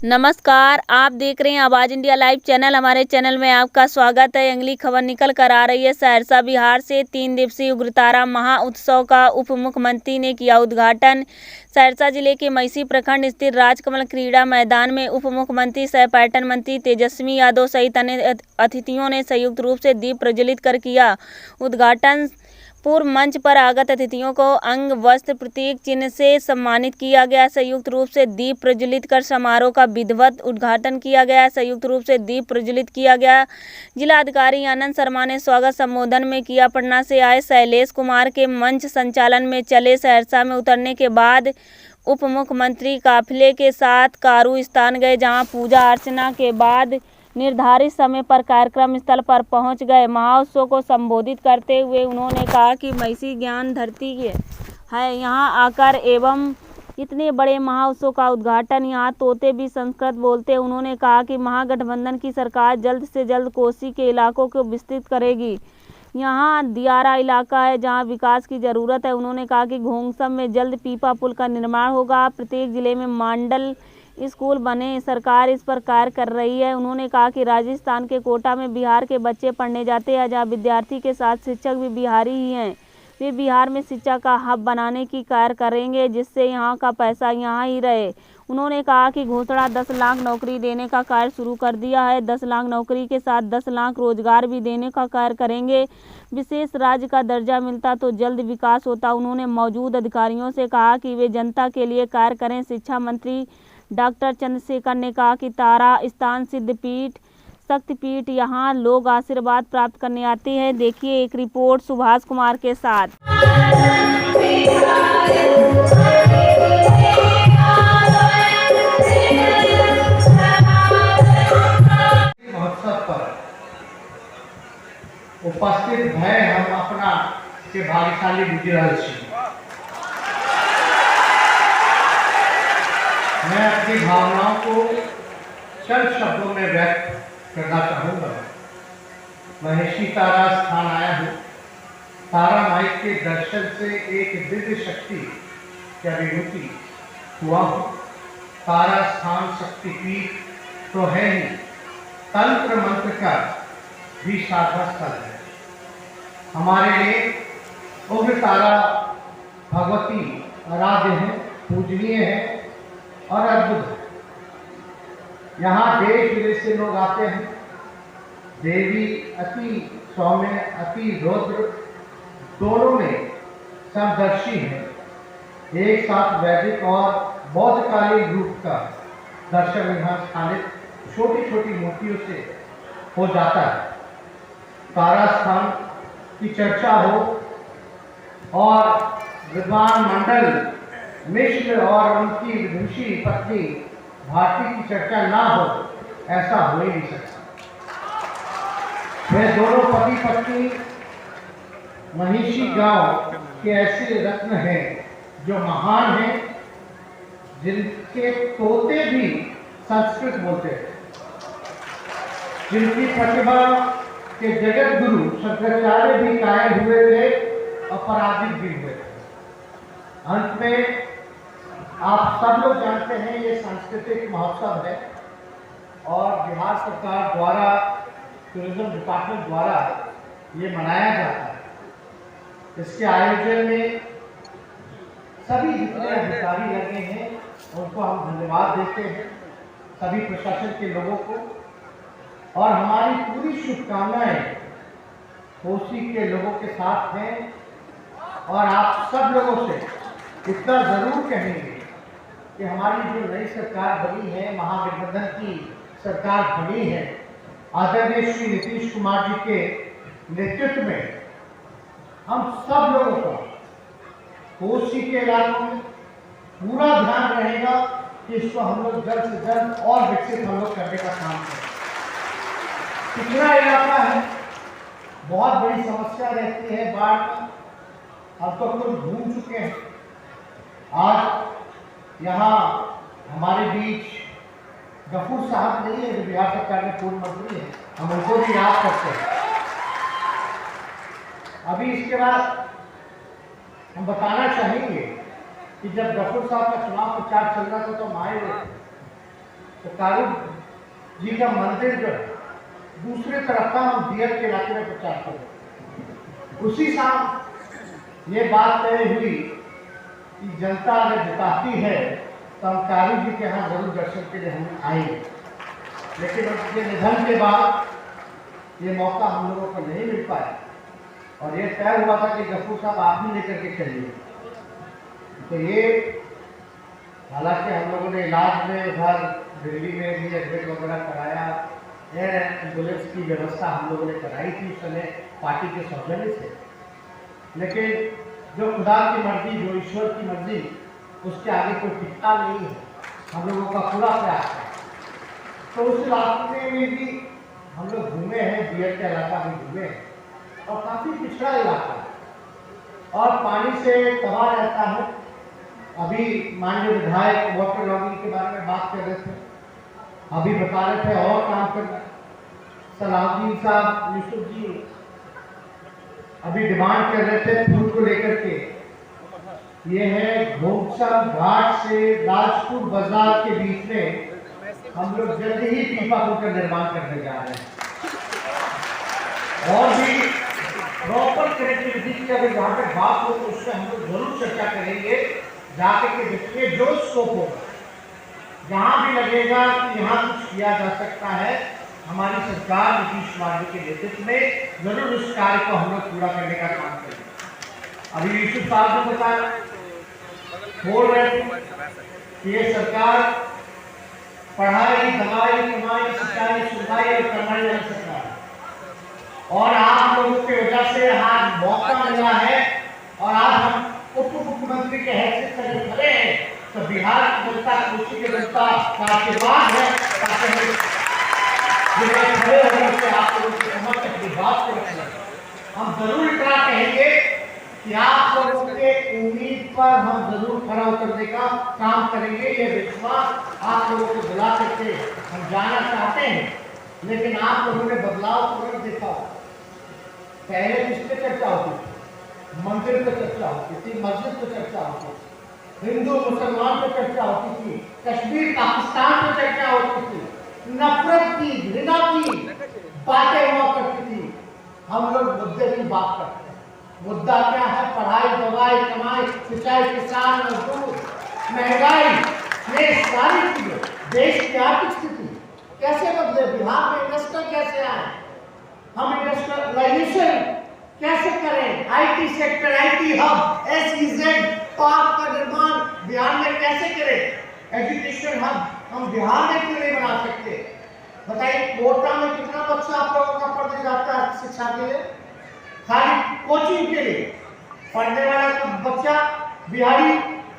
नमस्कार, आप देख रहे हैं आवाज़ इंडिया लाइव चैनल। हमारे चैनल में आपका स्वागत है। अगली खबर निकल कर आ रही है सहरसा बिहार से। 3 दिवसीय उग्रतारा महोत्सव का उप मुख्यमंत्री ने किया उद्घाटन। सहरसा जिले के मैसी प्रखंड स्थित राजकमल क्रीड़ा मैदान में उप मुख्यमंत्री सह पर्यटन मंत्री तेजस्वी यादव सहित अन्य अतिथियों ने संयुक्त रूप से दीप प्रज्वलित कर किया उद्घाटन। पूर्व मंच पर आगत अतिथियों को अंग वस्त्र प्रतीक चिन्ह से सम्मानित किया गया। संयुक्त रूप से दीप प्रज्वलित कर समारोह का विधिवत उद्घाटन किया गया। संयुक्त रूप से दीप प्रज्वलित किया गया। जिलाधिकारी आनंद शर्मा ने स्वागत संबोधन में किया। पटना से आए शैलेश कुमार के मंच संचालन में चले। सहरसा में उतरने के बाद उप मुख्यमंत्री काफिले के साथ कारू स्थान गए, जहां पूजा अर्चना के बाद निर्धारित समय पर कार्यक्रम स्थल पर पहुंच गए। महोत्सव को संबोधित करते हुए उन्होंने कहा कि मैसी ज्ञान धरती है, यहां आकर एवं इतने बड़े महोत्सव का उद्घाटन। यहां तोते भी संस्कृत बोलते हैं। उन्होंने कहा कि महागठबंधन की सरकार जल्द से जल्द कोसी के इलाकों को विस्तृत करेगी। यहाँ दियारा इलाका है जहाँ विकास की ज़रूरत है। उन्होंने कहा कि घोंगसम में जल्द पीपा पुल का निर्माण होगा। प्रत्येक जिले में मॉडल स्कूल बने, सरकार इस पर कार्य कर रही है। उन्होंने कहा कि राजस्थान के कोटा में बिहार के बच्चे पढ़ने जाते हैं, जहाँ विद्यार्थी के साथ शिक्षक भी बिहारी ही हैं। वे बिहार में शिक्षा का हब बनाने की कार्य करेंगे, जिससे यहाँ का पैसा यहाँ ही रहे। उन्होंने कहा कि घोषणा 10 लाख नौकरी देने का कार्य शुरू कर दिया है। 10 लाख नौकरी के साथ 10 लाख रोजगार भी देने का कार्य करेंगे। विशेष राज्य का दर्जा मिलता तो जल्द विकास होता। उन्होंने मौजूद अधिकारियों से कहा कि वे जनता के लिए कार्य करें। शिक्षा मंत्री डॉक्टर चंद्रशेखर ने कहा कि तारा स्थान सिद्धपीठ शक्तिपीठ, यहाँ लोग आशीर्वाद प्राप्त करने आते हैं। देखिए एक रिपोर्ट सुभाष कुमार के साथ। महोत्सव पर उपस्थित है हम अपना के भाग्यशाली गुजराल छी। मैं अपनी भावनाओं को चंद शब्दों में व्यक्त करना चाहूँगा। महेशी तारा स्थान आया हूँ। तारा माई के दर्शन से एक दिव्य शक्ति की अभिभूति हुआ हूँ। तारा स्थान शक्तिपीठ तो है ही, तंत्र मंत्र का भी साधना स्थल है। हमारे लिए उग्र तारा भगवती आराध्य है, पूजनीय है और अद्भुत है। यहाँ देश विदेश से लोग आते हैं। देवी अति सौम्य, अति रौद्र दोनों में समदर्शी है। एक साथ वैदिक और बौद्धकालीन रूप का दर्शन यहाँ स्थानित छोटी छोटी मूर्तियों से हो जाता है। तारा स्थान की चर्चा हो और विद्वान मंडल मिश्र और उनकी विदुषी पत्नी भारती की चर्चा ना हो, ऐसा हो ही नहीं सकता। वे दोनों पति पत्नी महिषी गांव के ऐसे रत्न हैं जो महान हैं, जिनके तोते भी संस्कृत बोलते हैं, जिनकी प्रतिभा के जगत गुरु शंकराचार्य भी कायल हुए थे और पराजित भी हुए थे। अंत में आप सब लोग जानते हैं ये सांस्कृतिक महोत्सव है और बिहार सरकार द्वारा, टूरिज्म डिपार्टमेंट द्वारा ये मनाया जाता है। इसके आयोजन में सभी जितने अधिकारी लगे हैं उनको हम धन्यवाद देते हैं, सभी प्रशासन के लोगों को, और हमारी पूरी शुभकामनाएं कोसी के लोगों के साथ हैं। और आप सब लोगों से इतना जरूर कहेंगे कि हमारी जो नई सरकार बनी है, महागठबंधन की सरकार बनी है, आदरणीय श्री नीतीश कुमार जी के नेतृत्व में हम सब लोगों का कोसी के इलाकों में पूरा ध्यान रहेगा कि इसको हम लोग जल्द से जल्द और विकसित हम लोग करने का काम करें। कितना इलाका है, बहुत बड़ी समस्या रहती है बाढ़ का, अब तो कुछ घूम चुके हैं। आज यहाँ हमारे बीच गफूर साहब नहीं है जो बिहार सरकार में पूर्व मंत्री है, हम उनको भी याद करते हैं। अभी इसके बाद हम बताना चाहेंगे कि जब गफूर साहब का चुनाव प्रचार चल रहा था तो हम आए हुए थे, तो कारू जी का मंदिर जो है दूसरे तरफ का हम बियर के इलाके में प्रचार करें। उसी शाम ये बात तय हुई कि जनता अगर जिताती है तो हम कारू जी के यहाँ जरूर दर्शन के लिए हम आएंगे, लेकिन उनके निधन के बाद ये मौका हम लोगों को नहीं मिल पाया और ये तय हुआ था कि गफूर साहब आप ही लेकर के चलिए। तो ये हालांकि हम लोगों ने इलाज में उधर दिल्ली में भी एडमिट वगैरह कराया, एयर एम्बुलेंस की व्यवस्था हम लोगों ने कराई थी उस समय पार्टी के सौजन्य से, लेकिन जो खुदा की मर्जी, जो ईश्वर की मर्जी, उसके आगे कोई टिकता नहीं है। हम लोगों का पूरा प्रयास है। तो उस रास्ते में भी हम लोग घूमे हैं, बियर का इलाका भी घूमे हैं और काफ़ी पिछड़ा इलाका है और पानी से तबाह रहता है। अभी माननीय विधायक वाटर लॉगिंग के बारे में बात कर रहे थे, अभी बता रहे थे और काम कर रहे। सलाहुद्दीन साहब यूसुफ जी अभी डिमांड कर रहे थे फूल को लेकर के। ये है घोंगसम घाट से राजपुर बाजार के बीच में हम लोग जल्द ही पीपा पुल का निर्माण करने जा रहे हैं और भी प्रॉपर कनेक्टिविटी की अगर जहाँ तक बात हो तो उससे हम लोग जरूर चर्चा करेंगे। जाके के देखिए जो स्कोप होगा, जहाँ भी लगेगा कि यहाँ कुछ किया जा सकता है, हमारी सरकार नीतीश कुमार जी के नेतृत्व में जरूर उस कार्य को हम लोग पूरा करने का काम करेंगे। अभी यूसुफ साहब ने बताया, बोल रहे थे कि ये सरकार पढ़ाई, दवाई, कमाई, सिंचाई, सुधाई और कमाई वाली सरकार है और आप लोगों की वजह से आज मौका मिला है और आज हम उप मुख्यमंत्री के हैसियत से खड़े हैं तो बिहार की जनता, कोसी की जनता का आशीर्वाद है ताकि हम खड़े होने से आप लोगों की समझ अपनी बात को रखना। हम जरूर इतना कहेंगे कि आप लोगों के उम्मीद पर हम जरूर खड़ा उतरने का काम करेंगे। ये विश्वास आप लोगों को बुला करके हम जाना चाहते हैं, लेकिन आप लोगों ने बदलाव को नहीं देखा। पहले किस पे चर्चा होती थी? मंदिर पे चर्चा होती थी, मस्जिद पे चर्चा होती थी, हिंदू मुसलमान पे चर्चा होती थी, कश्मीर पाकिस्तान पे चर्चा होती थी, नफरत की, घृणा की बातें हुआ करती थी। हम लोग मुद्दे की बात करते हैं। मुद्दा क्या है? पढ़ाई, दवाई, कमाई, सिंचाई, किसान, मजदूर, महंगाई, ये सारी चीजें, देश की आर्थिक स्थिति कैसे बदले, बिहार में इन्वेस्टर कैसे आए, हम इंडस्ट्रियलाइजेशन कैसे करें, IT sector, IT hub, SEZ park का निर्माण बिहार में कैसे करें, एजुकेशन हब हम बिहार में क्यों नहीं बना सकते? बताइए, कोटा में कितना बच्चा आप लोगों का पढ़ने जाता है शिक्षा के लिए, खाली कोचिंग के लिए। पढ़ने वाला बच्चा बिहारी,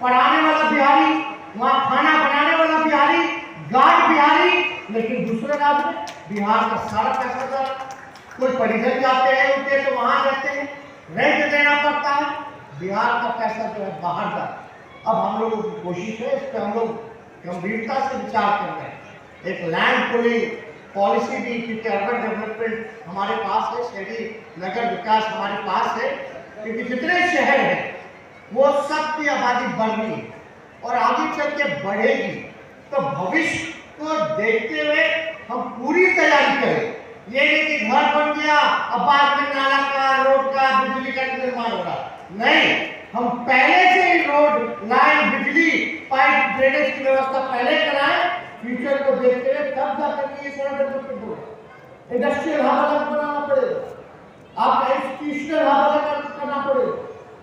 पढ़ाने वाला बिहारी, वहाँ खाना बनाने वाला बिहारी, गार्ड बिहारी, लेकिन दूसरे राज्य में बिहार का सारा पैसा जाता। कोई परिजन जाते हैं उनके तो वहां रहते हैं, रेंट देना पड़ता है, बिहार का पैसा जो है बाहर जाता। अब हम लोगों की कोशिश है, इस पर हम लोग गंभीरता से विचार कर रहे हैं। एक लैंड पूलिंग पॉलिसी भी, क्योंकि अर्बन डेवलपमेंट हमारे पास है, शहरी नगर विकास हमारे पास है, क्योंकि जितने शहर हैं वो सबकी आबादी बढ़ रही है और आगे चल के बढ़ेगी। तो भविष्य को देखते हुए हम पूरी तैयारी करें। ये नहीं कि घर बन गया अब बाद में नाला का, रोड का, बिजली का निर्माण होगा, नहीं, हम पहले से ही रोड, लाइन, बिजली, पाइप, ड्रेनेज की व्यवस्था पहले कराएं। फ्यूचर को देखते हुए तब जाकर के ये सारा डेवलपमेंट होगा। इंडस्ट्रियल हब अलग बनाना पड़ेगा, आपका इंस्टीट्यूशनल हब अलग करना पड़ेगा,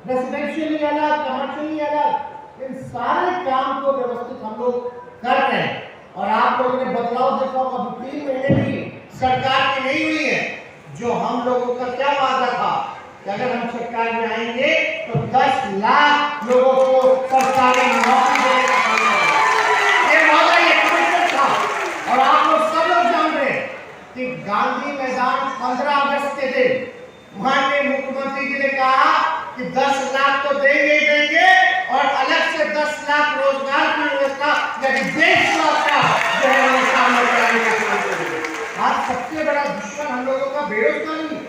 रेसिडेंशियली अलग, कमर्शियली अलग। इन सारे काम को व्यवस्थित हम लोग कर रहे हैं और आप लोगों ने बदलाव देखा होगा। अभी 3 महीने भी सरकार की नहीं हुई है। जो हम लोगों का क्या वादा था कि अगर हम सरकार में आएंगे तो 10 लाख लोगों को सरकारी नौकरी देने का काम करेंगे। ये वादा, ये कमिटमेंट था और आप लोग सब लोग जान रहे हैं कि गांधी मैदान 15 अगस्त के दिन माननीय मुख्यमंत्री जी ने कहा कि 10 लाख तो देंगे ही देंगे और अलग से 10 लाख रोजगार की व्यवस्था यदि देश का जो है सामने कराने का काम करेंगे। आज सबसे बड़ा दुश्मन हम लोगों का बेरोजगारी है।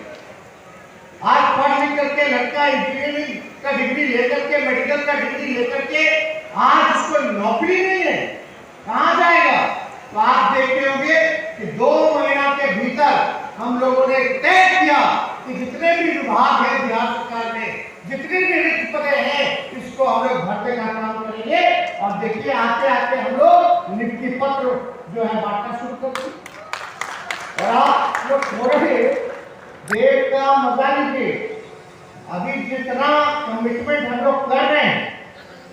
आज पढ़ लिख करके लड़का इंजीनियरिंग का डिग्री लेकर के, मेडिकल का डिग्री लेकर के आज उसको नौकरी नहीं है, कहाँ जाएगा? तो आप देखते होंगे कि 2 महीना के भीतर हम लोगों ने तय किया कि जितने भी विभाग है बिहार सरकार में, जितने भी रिक्त पदे हैं, इसको हम लोग भरने का काम करेंगे। और देखिए आते आते हम लोग नियुक्ति पत्र जो है बांटना शुरू कर दिए। और आप लोग थोड़े देर का मजा लीजिए, अभी जितना कमिटमेंट हम लोग कर रहे हैं,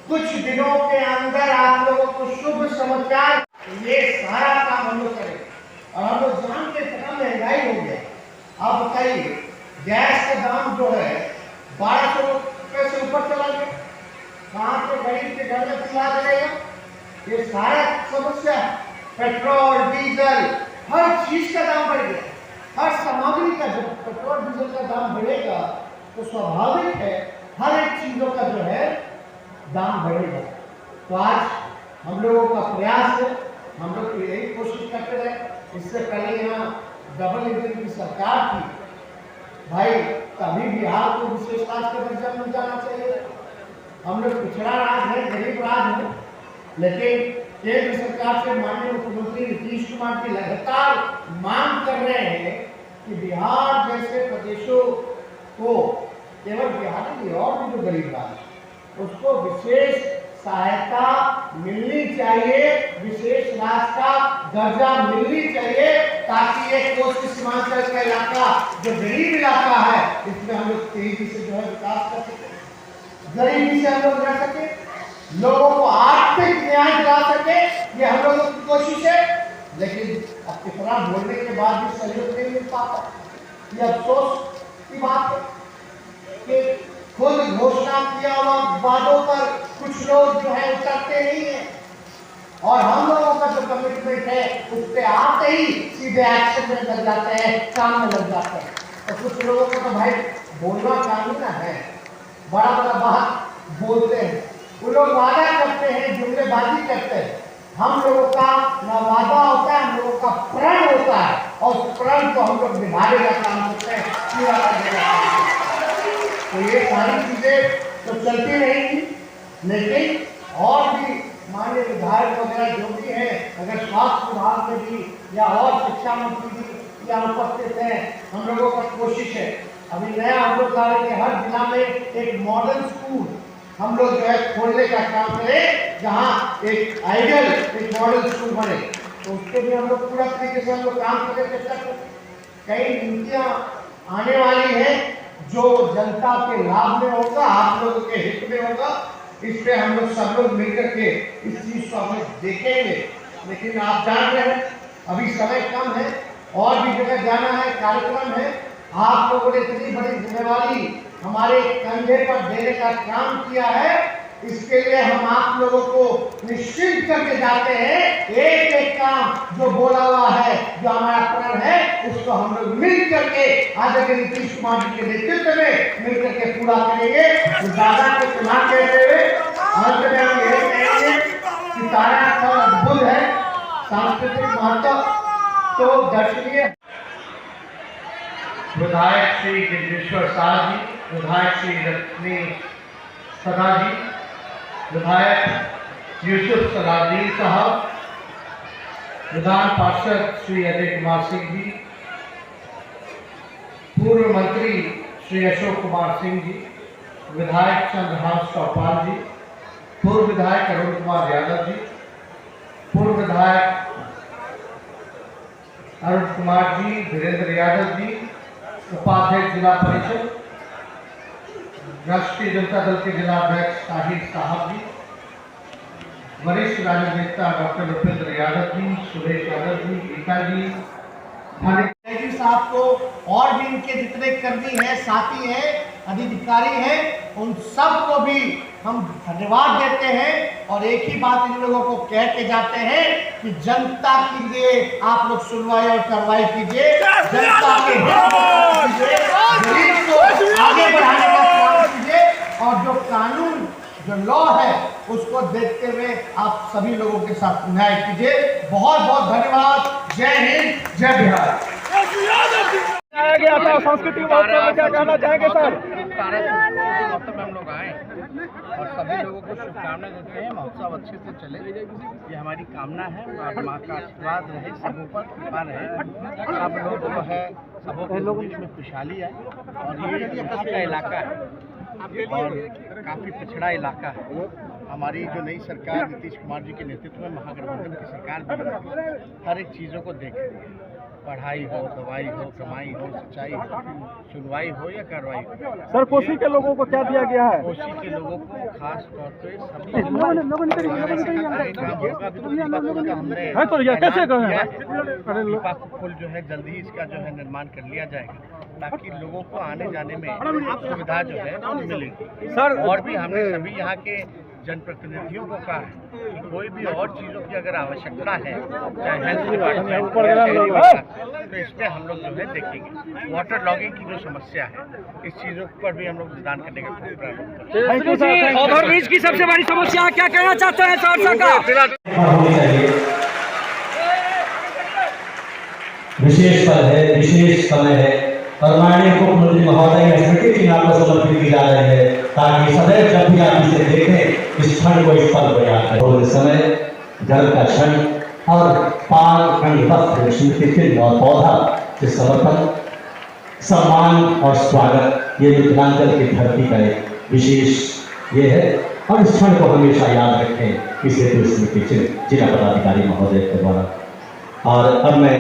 कुछ दिनों के अंदर आप लोगों को शुभ समाचार, ये सारा काम हम लोग करेंगे। और हम लोग जानते हैं कितना महंगाई हो गया। आप बताइए, गैस का दाम जो है 1200 रुपये से ऊपर चला गया, कहाँ से गरीब के घर में चला जाएगा? ये सारा समस्या, पेट्रोल डीजल हर चीज का दाम बढ़ गया, हर सामग्री का। जब पेट्रोल डीजल का दाम बढ़ेगा तो स्वाभाविक है हर एक चीजों का जो है दाम बढ़ेगा। तो आज हम लोगों का प्रयास है, हम लोग यही कोशिश करते रहे। इससे पहले यहाँ डबल इंजन की सरकार थी भाई, तभी बिहार को विशेष राज्य का दर्जा मिल जाना चाहिए। हम लोग पिछड़ा राज्य है, गरीब राज्य है, लेकिन केंद्र सरकार से माननीय मुख्यमंत्री नीतीश कुमार की लगातार मांग कर रहे हैं कि बिहार जैसे प्रदेशों को, केवल बिहार नहीं और भी जो गरीब राज्य, उसको विशेष सहायता मिलनी चाहिए, विशेष राज्य का दर्जा मिलनी चाहिए, ताकि ये कोसी सीमांचल का इलाका जो गरीब इलाका है, इसमें हम लोग तेजी से जो है विकास कर सके, गरीबी से हम लोग रह सके, लोगों को आर्थिक न्याय दिला सके। ये हम लोगों की कोशिश है। लेकिन अब कितना बोलने के बाद भी सहयोग नहीं मिल पाता, ये अफसोस की बात है कि खुद घोषणा किया हुआ वादों पर कुछ लोग जो है उतरते नहीं है, और हम लोगों का जो कमिटमेंट है उस पे आते ही सीधे एक्शन में लग जाते हैं, काम में लग जाते हैं। तो कुछ लोगों को तो भाई बोलना चाहिए ना है, बड़ा बड़ा बात बोलते हैं, वो लोग वादा करते हैं, जुमलेबाजी करते हैं। हम लोगों का ना वादा होता है, हम लोगों का प्रण होता है, और प्रण को हम लोग निभाने का काम करते हैं, पूरा करने का काम करते हैं। तो ये सारी चीजें तो चलती रहेंगी, लेकिन और भी माननीय विधायक वगैरह जो भी हैं, अगर स्वास्थ्य विभाग में भी या और शिक्षा मंत्री भी या उपस्थित हैं, हम लोगों का कोशिश है अभी नया हम लोग ला रहे हैं, हर जिला में एक मॉडल स्कूल हम लोग जो है खोलने का काम करें, जहाँ एक आइडियल एक मॉडल स्कूल बने। तो उसके भी हम लोग पूरा तरीके से हम लोग काम करने की चेष्टा करें। कई नीतियाँ आने वाली हैं जो जनता के लाभ में होगा, आप लोगों के हित में होगा। इस पे हम लोग सब लोग मिलकर के इस चीज को हम लोग देखेंगे। लेकिन आप जान रहे हैं अभी समय कम है, और भी जगह जाना है, कार्यक्रम है। आप लोगों ने इतनी बड़ी जिम्मेवारी हमारे कंधे पर देने का काम किया है, इसके लिए हम आप लोगों को निश्चित करके जाते हैं। एक एक काम जो बोला हुआ है, जो हमारा प्रण है, उसको हम लोग मिल करके आदरणीय नीतीश कुमार जी के नेतृत्व में मिल करके पूरा करेंगे। तो दादा के चुनाव कहते हुए अंत में हम यही कहेंगे कि तारा स्थल अद्भुत है, सांस्कृतिक महत्व तो दर्शनीय। विधायक श्री जगदीश्वर शाह जी, विधायक श्री रश्मि सदा जी, विधायक यूसुफ सलाउद्दीन साहब, विधान पार्षद श्री अजय कुमार सिंह जी, पूर्व मंत्री श्री अशोक कुमार सिंह जी, विधायक चंद्रहास चौपाल जी, पूर्व विधायक अरुण कुमार यादव जी, पूर्व विधायक अरुण कुमार जी, वीरेंद्र यादव जी, उपाध्यक्ष जिला परिषद, राष्ट्रीय जनता दल के जिला अध्यक्ष ताहिर साहब जी, वरिष्ठ राजनीतिक नेता डॉक्टर रुपेंद्र यादव जी, सुरेश यादव जी, गीता जी, जी साहब को, और भी इनके जितने कर्मी हैं, साथी हैं, अधिकारी हैं, उन सब को भी हम धन्यवाद देते हैं। और एक ही बात इन लोगों को कह के जाते हैं कि जनता के लिए आप लोग सुनवाई और कार्रवाई कीजिए, जनता के गरीब को आगे बढ़ाने का प्रयास कीजिए, और जो कानून जो लॉ है उसको देखते हुए आप सभी लोगों के साथ न्याय कीजिए। बहुत बहुत धन्यवाद। जय हिंद, जय बिहार। गया था सांस्कृतिक महोत्सव में क्या कहना चाहेंगे सर? महोत्सव में हम लोग आए और सभी लोगों को शुभकामनाएं देते हैं। महोत्सव अच्छे से चले, ये हमारी कामना है। और माँ का आशीर्वाद रहे, सबों पर कृपा रहे, सब लोग जो है सबों के बीच में खुशहाली है। और ये यहाँ का इलाका है और काफ़ी पिछड़ा इलाका है। हमारी जो नई सरकार नीतीश कुमार जी के नेतृत्व में महागठबंधन की सरकार भी हर एक चीज़ों को देख रही है। पढ़ाई हो, दवाई हो, कमाई हो, सिंचाई हो, सुनवाई हो या कार्रवाई हो। सर कोसी के लोगों को क्या दिया गया है? कोसी के लोगों को खास तौर पे पुल जो है जल्दी ही इसका जो है निर्माण कर लिया जाएगा ताकि लोगों को आने जाने में सुविधा जो है मिलेगी। सर और भी हमने सभी यहाँ के जनप्रतिनिधियों को कहा है कि कोई भी और चीज़ों की अगर आवश्यकता है, चाहे हेल्थ डिपार्टमेंट तो इस पर हम लोग जो है देखेंगे। वाटर लॉगिंग की जो समस्या है, इस चीज़ों पर भी हम लोग मतदान करने का प्रारंभ करेंगे। ओवरब्रिज की सबसे बड़ी समस्या क्या कहना चाहते हैं सहरसा का? विशेष पल है, विशेष समय है और माननीय मुख्यमंत्री महोदय की स्मृति चिन्ह आपको समर्पित की जा रही है ताकि सदैव जब भी आप इसे देखें इस क्षण को इस पल को याद करें। और इस समय जल का क्षण और पान खंड वस्त्र स्मृति चिन्ह और पौधा के समर्पण, सम्मान और स्वागत ये मिथिलांचल की धरती का एक विशेष ये है। और इस क्षण को हमेशा याद रखें इस हेतु स्मृति चिन्ह जिला पदाधिकारी महोदय के द्वारा। और अब मैं